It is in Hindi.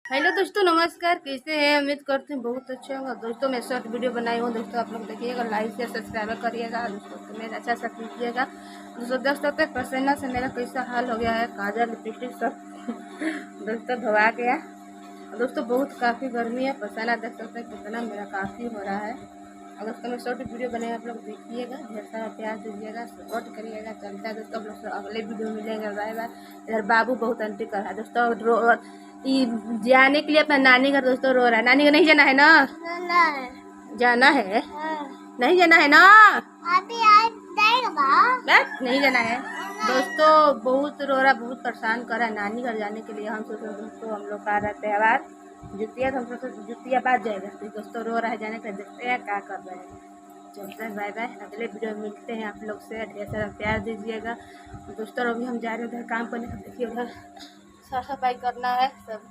हेलो दोस्तों, नमस्कार। कैसे हैं? उम्मीद करते हैं बहुत अच्छे होंगे। दोस्तों मैं शॉर्ट वीडियो बनाई हूँ दोस्तों, आप लोग देखिएगा, लाइक शेयर सब्सक्राइब करिएगा दोस्तों। तो मेरा अच्छा सा कीजिएगा दोस्तों। देख सकते हैं पसीना से मेरा कैसा हाल हो गया है, काजल लिपस्टिक सब दोस्तों धोआ गया दोस्तों। बहुत काफ़ी गर्मी है, पसीना देख सकते हैं कितना मेरा काफ़ी हो रहा है। अगर दोस्तों मैं शॉर्ट वीडियो बनाए आप लोग देखिएगा, ढेर सारा प्यार दीजिएगा, सपोर्ट करिएगा। चलता है दोस्तों, आप लोग से अगले वीडियो मिलेंगे। Bye bye. इधर बाबू बहुत अंटी कर रहा है दोस्तों, जाने के लिए अपना नानी घर दोस्तों रो रहा है। नानी घर नहीं जाना है ना? जाना है। नहीं जाना है ना? अभी बस नहीं जाना है दोस्तों। बहुत रो रहा, बहुत परेशान कर रहा है नानी घर जाने के लिए। हम सोच रहे दोस्तों हम लोग का रहा त्यौहार जुतिया, तो हम सोच जुतिया बाद जाएगा दोस्तों। रो रहा है जाने के लिए, देखते हैं क्या कर रहे हैं। चलते हैं, बाय बाय। अगले वीडियो में मिलते हैं आप लोग से। ढेर सारा प्यार दीजिएगा दोस्तों। अभी हम जा रहे हैं उधर काम करने, देखिए उधर साफ सफाई करना है सब।